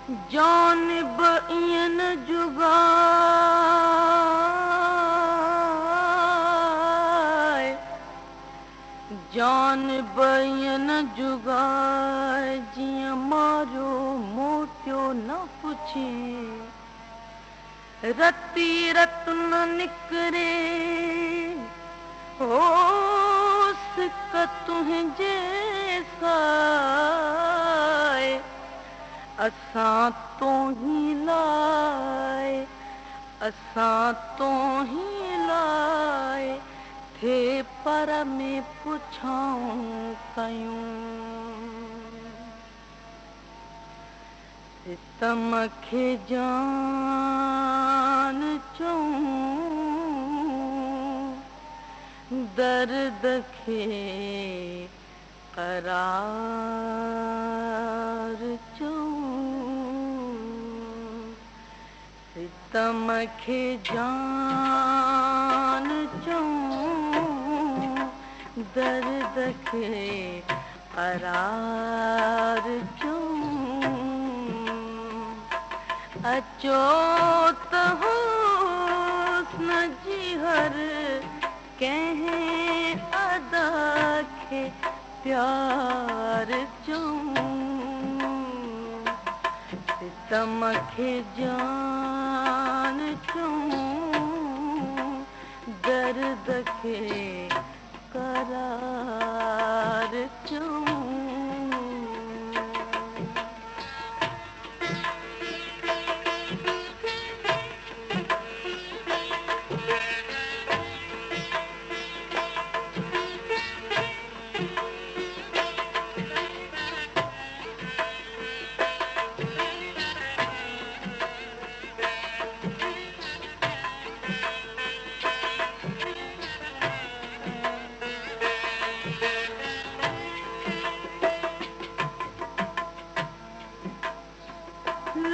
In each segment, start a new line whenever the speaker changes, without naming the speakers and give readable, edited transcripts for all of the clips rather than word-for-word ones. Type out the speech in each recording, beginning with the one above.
जानिब ईअं न जुगाए, जानिब ईअं न जुगाए, जीअं मारियो मोटियो न पुछे, रती रत न निकरे हो सिक तुंहिंजे साए, असां तो ही लाए, असां तो ही लाए, थे पर में पुछाऊं कयूं, सितम खे जान चऊं, दर्द खे करार चऊं, सितम खे जान चऊं, दर्द खे करार चऊं, अचो त हुस्न जी हर कंहिं अदा खे प्यार चऊं, सितम खे जान चऊं, दर्द खे करार चऊं।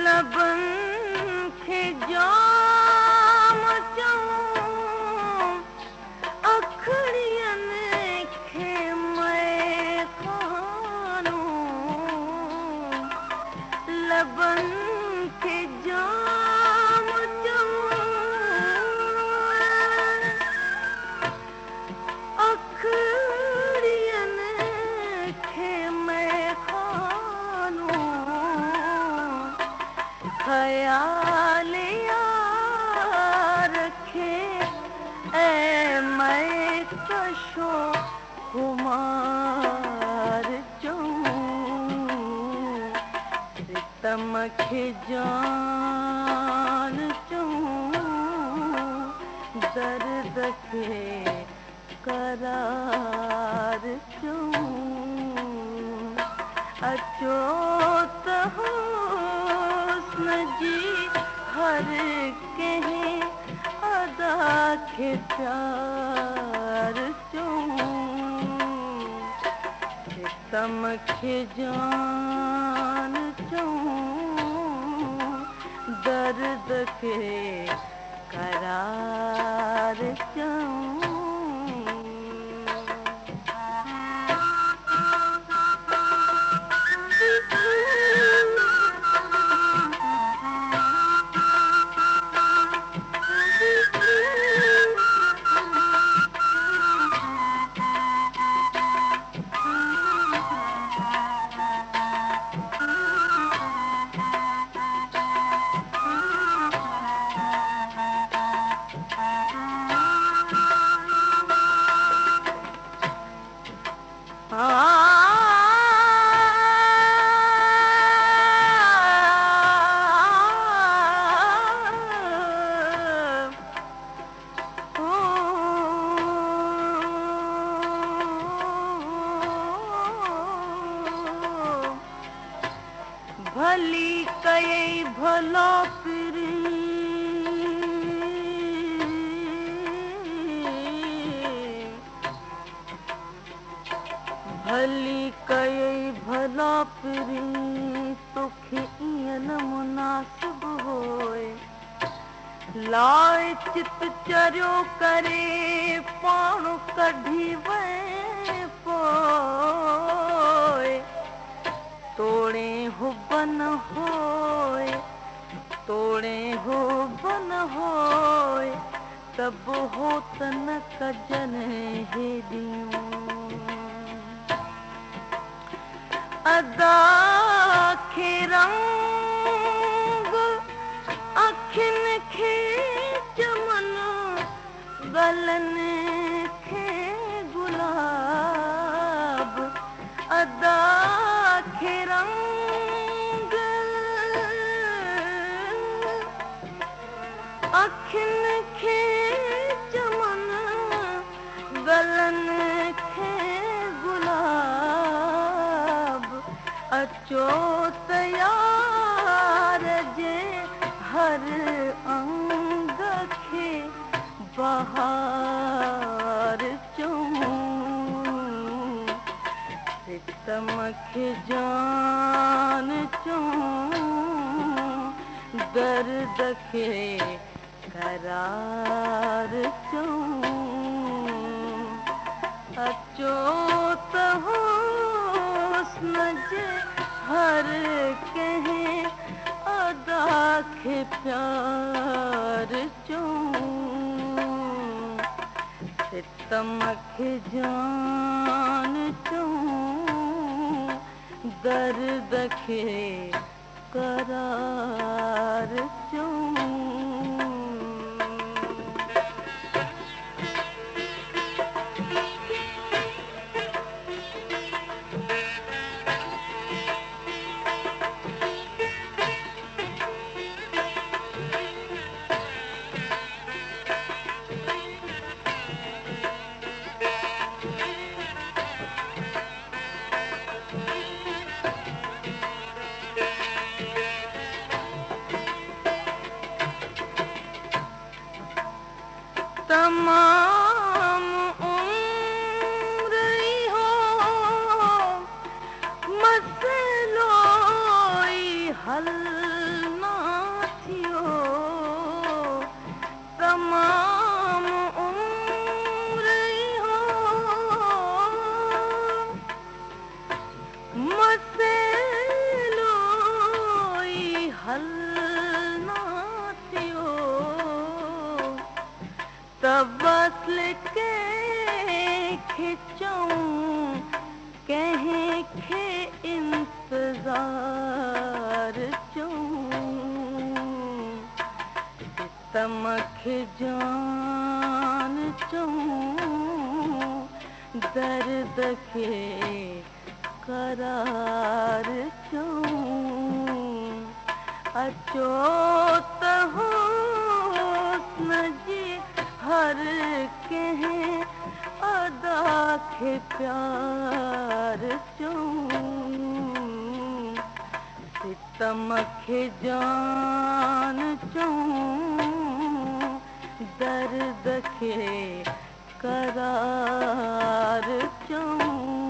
लबन खे जाम चऊं, अखड़ियनि खे मैखानो, लबन खे जाम चऊं, अखड़ियनि खे मैखानो, ख्याल यार खे ऐ मैं कशो खुमार चऊं, सितम खे जान चऊं, दर्द खे करार चऊं, अचो त हुस्न जी हर कंहिं अदा खे प्यार चऊं, सितम खे जान चऊं, दर्द खे करार चऊं। भली कई भला पिरी, भली कई भला पिरी, तोखे ईअं न मुनासिब होए, लाए चित चरियो करे पाण कढी वए पोए, तोड़े हो बन होए, तोड़े हो बन होए, तब हो तन कजन हेदियूं। अदा खे रंग अखियुनि खे चमन, गलनि खे गुलाब। अदा खे रंग अखियुनि खे चमन, गलनि खे गुलाब। अचो त यार जे हर अंग खे बहार चऊं। सितम खे जान चऊं, दर्द खे करार चऊं। अचो त हुस्न जे हर कंहिं अदा खे प्यार चऊं। सितम खे जान चऊं, दर्द खे करार चऊं। तमाम उम्र हो मसइलो हल ना थियो। तमाम उम्र हो मसइलो हल ना थियो। तबसल के खिचऊं, कंहिं खे इंतज़ार चऊं। सितम खे जान चऊं, दर्द खे करार चऊं। अचो त हुस्न जी हर कंहिं अदा खे प्यार चऊं। सितम खे जान चऊं, दर्द खे करार चऊं।